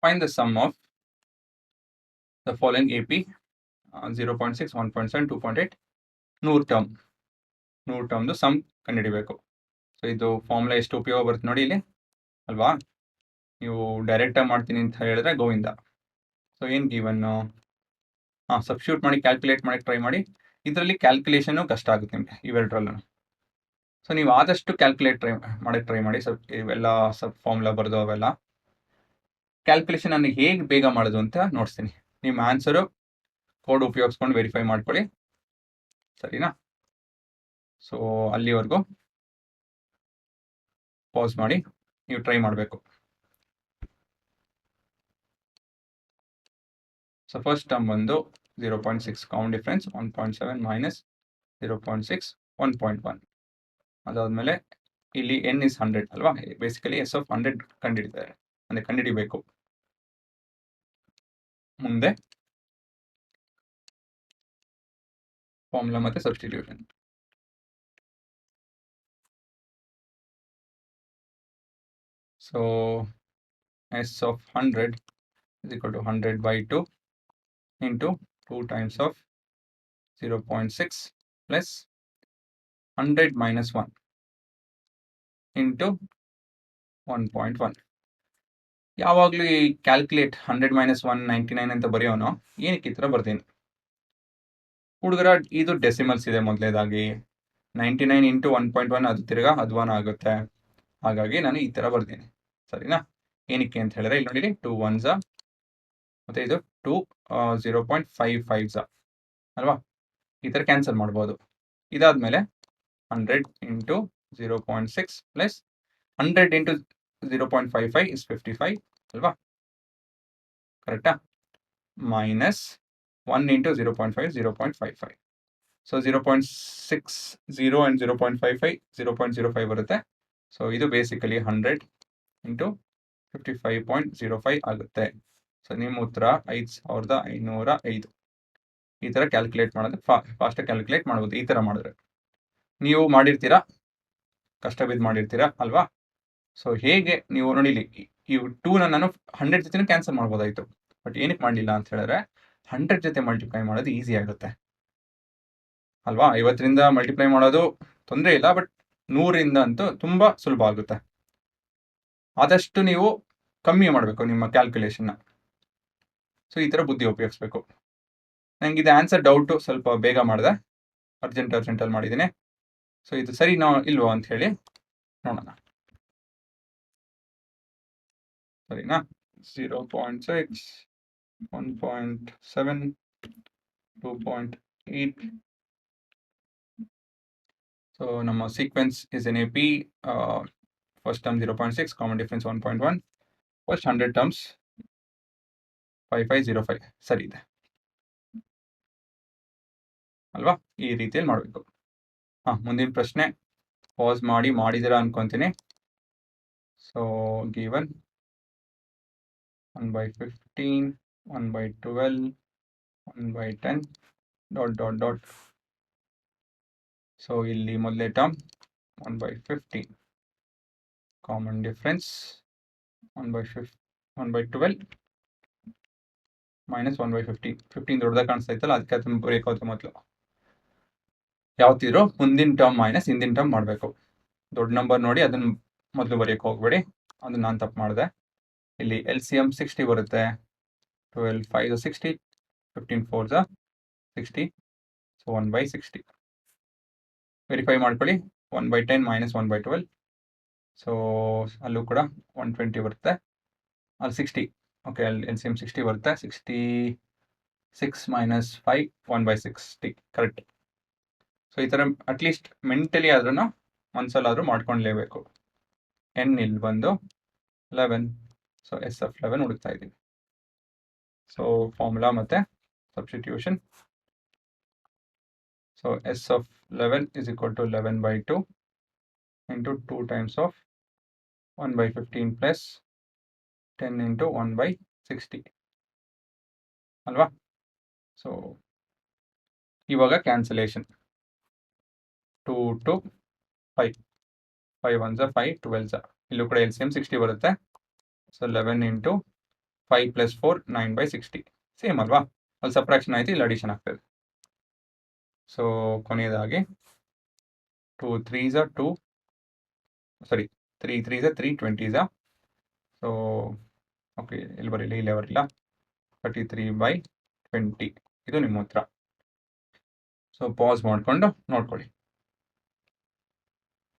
Find the sum of the following AP 0.6, 1.7, 2.8 100 ಟರ್ಮ್ದು some ಕಂಡುಹಿಡಿಬೇಕು. So ಇದು formula ಎಷ್ಟು ಉಪಯೋಗ ಬರುತ್ತೆ ನೋಡಿ ಇಲ್ಲಿ ಅಲ್ವಾ. ನೀವು ಡೈರೆಕ್ಟಾಗಿ ಮಾಡ್ತೀನಿ ಅಂತ ಹೇಳಿದ್ರೆ ಗೋವಿಂದ. ಸೊ ಏನು ಗಿವನ್ ಸಬ್ಸ್ಟಿಟ್ಯೂಟ್ ಮಾಡಿ ಕ್ಯಾಲ್ಕುಲೇಟ್ ಮಾಡಿ ಟ್ರೈ ಮಾಡಿ. ಇದರಲ್ಲಿ ಕ್ಯಾಲ್ಕುಲೇಷನು ಕಷ್ಟ ಆಗುತ್ತೆ ನಿಮಗೆ ಇವೆರಡರಲ್ಲೂ. ಸೊ ನೀವು ಆದಷ್ಟು ಕ್ಯಾಲ್ಕುಲೇಟ್ ಟ್ರೈ ಮಾಡಿ ಇವೆಲ್ಲ ಫಾರ್ಮುಲಾ ಬರೆದು ಅವೆಲ್ಲ ಕ್ಯಾಲ್ಕುಲೇಷನ್ ನಾನು ಹೇಗೆ ಬೇಗ ಮಾಡೋದು ಅಂತ ನೋಡ್ತೀನಿ. ನಿಮ್ಮ ಆನ್ಸರು ಕೋಡ್ ಉಪಯೋಗಿಸ್ಕೊಂಡು ವೆರಿಫೈ ಮಾಡ್ಕೊಳ್ಳಿ, ಸರಿನಾ. ಸೊ ಅಲ್ಲಿವರೆಗೂ ಪಾಸ್ ಮಾಡಿ ನೀವು ಟ್ರೈ ಮಾಡಬೇಕು. ಸೊ ಫಸ್ಟ್ ಟರ್ಮ್ ಬಂದು 0.6 ಕಾಮನ್ ಡಿಫ್ರೆನ್ಸ್ 1.7 ಮೈನಸ್ 0.6 1.1. ಅದಾದಮೇಲೆ ಇಲ್ಲಿ n is 100 ಅಲ್ವಾ, ಬೇಸಿಕಲಿ S of 100 ಕಂಡುಹಿಡಿತಾರೆ, ಅಂದರೆ ಕಂಡುಹಿಡಿಬೇಕು. ಮುಂದೆ ಫಾರ್ಮುಲಾ ಮತ್ತೆ substitution. So S of 100 is equal to 100 by 2 into 2 times of 0.6 plus 100 minus 1 into 1.1. ಯಾವಾಗಲೂ ಈ ಕ್ಯಾಲ್ಕುಲೇಟ್ 100 minus 1 99 ಅಂತ ಬರೆಯೋನು ಏನಕ್ಕೆ ಈ ಥರ ಬರ್ತೀನಿ ಹುಡುಗರ. ಇದು ಡೆಸಿಮಲ್ಸ್ ಇದೆ ಮೊದಲೇದಾಗಿ, 99 ಇಂಟು 1.1 ಅದು ತಿರ್ಗಾ 11 ಆಗುತ್ತೆ. ಹಾಗಾಗಿ ನಾನು ಈ ಥರ ಬರ್ತೀನಿ, ಸರಿನಾ. ಏನಕ್ಕೆ ಅಂತ ಹೇಳಿದ್ರೆ ಇಲ್ಲಿ ನೋಡಿ 2 1s ಮತ್ತು ಇದು 2 0.55s ಅಲ್ವಾ, ಈ ಥರ ಕ್ಯಾನ್ಸಲ್ ಮಾಡ್ಬೋದು. ಇದಾದಮೇಲೆ 100 ಇಂಟು 0.6 ಪ್ಲಸ್ 100 ಇಂಟು 0.55 is 55 ಅಲ್ವಾ, ಕರೆಕ್ಟಾ. Minus 1 into 0.5 0.55. ಸೊ 0.60 ಆ್ಯಂಡ್ 0.55 0.05 ಬರುತ್ತೆ. ಸೊ ಇದು ಬೇಸಿಕಲಿ 100 ಇಂಟು 55.05 ಆಗುತ್ತೆ. ಸೊ ನಿಮ್ಮ ಉತ್ತರ 5505. ಈ ಥರ ಕ್ಯಾಲ್ಕುಲೇಟ್ ಮಾಡೋದು ಫಾಸ್ಟಾಗಿ ಕ್ಯಾಲ್ಕುಲೇಟ್ ಮಾಡ್ಬೋದು. ಈ ಥರ ಮಾಡಿದ್ರೆ ನೀವು ಮಾಡಿರ್ತೀರಾ, ಕಷ್ಟ ಬಿದ್ದು ಮಾಡಿರ್ತೀರಾ ಅಲ್ವಾ. ಸೊ ಹೇಗೆ ನೀವು ನೋಡಿಲಿ, ಈ 2ನ ನಾನು 100 ಜೊತೆ ಕ್ಯಾನ್ಸಲ್ ಮಾಡ್ಬೋದಾಯಿತು, ಬಟ್ ಏನಕ್ಕೆ ಮಾಡಲಿಲ್ಲ ಅಂತ ಹೇಳಿದ್ರೆ 100 ಜೊತೆ ಮಲ್ಟಿಪ್ಲೈ ಮಾಡೋದು ಈಸಿ ಆಗುತ್ತೆ ಅಲ್ವಾ. 50ರಿಂದ ಮಲ್ಟಿಪ್ಲೈ ಮಾಡೋದು ತೊಂದರೆ ಇಲ್ಲ, ಬಟ್ 100ರಿಂದ ಅಂತೂ ತುಂಬ ಸುಲಭ ಆಗುತ್ತೆ. ಆದಷ್ಟು ನೀವು ಕಮ್ಮಿ ಮಾಡಬೇಕು ನಿಮ್ಮ ಕ್ಯಾಲ್ಕುಲೇಷನ್ನ. ಸೊ ಈ ಥರ ಬುದ್ಧಿ ಉಪಯೋಗಿಸ್ಬೇಕು. ನನಗೆ ಇದು ಆನ್ಸರ್ ಡೌಟು, ಸ್ವಲ್ಪ ಬೇಗ ಮಾಡಿದೆ, ಅರ್ಜೆಂಟಲ್ಲಿ ಮಾಡಿದ್ದೀನಿ. ಸೊ ಇದು ಸರಿನೋ ಇಲ್ವೋ ಅಂತ ಹೇಳಿ ನೋಡೋಣ, ಸರಿನಾ. 0.6 1.7 2.8. ಸೊ ನಮ್ಮ sequence is N AP. First term 0.6 common difference 1.1, first 100 terms 5505 ಸರಿ ಇದೆ ಅಲ್ವಾ. ಈ ರೀತಿಯಲ್ಲಿ ಮಾಡಬೇಕು. ಮುಂದಿನ ಪ್ರಶ್ನೆ ಪಾಸ್ ಮಾಡಿದ್ದೀರಾ ಅನ್ಕೊತೀನಿ. So given 1/15 1/12 1/10 dot. ಸೊ ಇಲ್ಲಿ ಮೊದಲೇ ಟರ್ಮ್ 1/15 ಕಾಮನ್ ಡಿಫ್ರೆನ್ಸ್ 1/12 ಮೈನಸ್ 1/15. 15 ದೊಡ್ಡದಾಗಿ ಕಾಣಿಸ್ತಾ ಇತ್ತಲ್ಲ, ಅದಕ್ಕೆ ಅದನ್ನು ಬರೆಯೋಕೆ ಮೊದಲು ಯಾವತ್ತಿದ್ರು ಮುಂದಿನ ಟರ್ಮ್ ಮೈನಸ್ ಹಿಂದಿನ ಟರ್ಮ್ ಮಾಡಬೇಕು. ದೊಡ್ಡ ನಂಬರ್ ನೋಡಿ ಅದನ್ನು ಮೊದಲು ಬರೆಯೋಕೆ ಹೋಗಬೇಡಿ, ಅದನ್ನು ನಾನು ತಪ್ಪು ಮಾಡಿದೆ. ಇಲ್ಲಿ LCM 60 ಬರುತ್ತೆ. 12 5 60, 15 4 60. ಸೊ 1/60 ವೆರಿಫೈ ಮಾಡ್ಕೊಳ್ಳಿ. 1/10 ಮೈನಸ್ 1/12. ಸೊ ಅಲ್ಲೂ ಕೂಡ 120 ಬರುತ್ತೆ, ಅಲ್ಲಿ 60. ಓಕೆ, ಅಲ್ಲಿ LCM 60 ಬರುತ್ತೆ. 66 ಮೈನಸ್ 5 1/60 ಕರೆಕ್ಟ್. ಸೊ ಈ ಥರ ಅಟ್ಲೀಸ್ಟ್ ಮೆಂಟಲಿ ಆದ್ರೂ ಒಂದ್ಸಲಾದರೂ ಮಾಡ್ಕೊಳ್ಳೇಬೇಕು. n ಇಲ್ಲಿ ಬಂದು 11. ಸೊ S of 11 ಹುಡುಕ್ತಾ ಇದ್ದೀವಿ. ಸೊ ಫಾರ್ಮುಲಾ ಮತ್ತು substitution. So S of 11 is equal to 11/2 into 2 times of 1/15 plus 10 into 1/60 ಅಲ್ವಾ. ಸೊ ಇವಾಗ ಕ್ಯಾನ್ಸಲೇಷನ್ 2 to 5 5 1s 5 12s. ಇಲ್ಲೂ ಕೂಡ LCM 60 ಬರುತ್ತೆ. ಸೊ 11 into 5 ಪ್ಲಸ್ 4 9/60 ಸೇಮ್ ಅಲ್ವಾ? ಅಲ್ಲಿ ಸಬ್ಟ್ರಾಕ್ಷನ್ ಆಯಿತು, ಇಲ್ಲಿ ಅಡಿಷನ್ ಆಗ್ತದೆ. ಸೊ ಕೊನೆಯದಾಗಿ 2 3s are 2, sorry 3 3s are 3 20s. So okay, ಇಲ್ಲಿ ಬರಲಿಲ್ಲ, ಇಲ್ಲೇ ಬರಲಿಲ್ಲ. 33/20 ಇದು ನಿಮ್ಮ ಉತ್ತರ. ಸೊ ಪಾಸ್ ಮಾಡಿಕೊಂಡು ನೋಡ್ಕೊಳ್ಳಿ.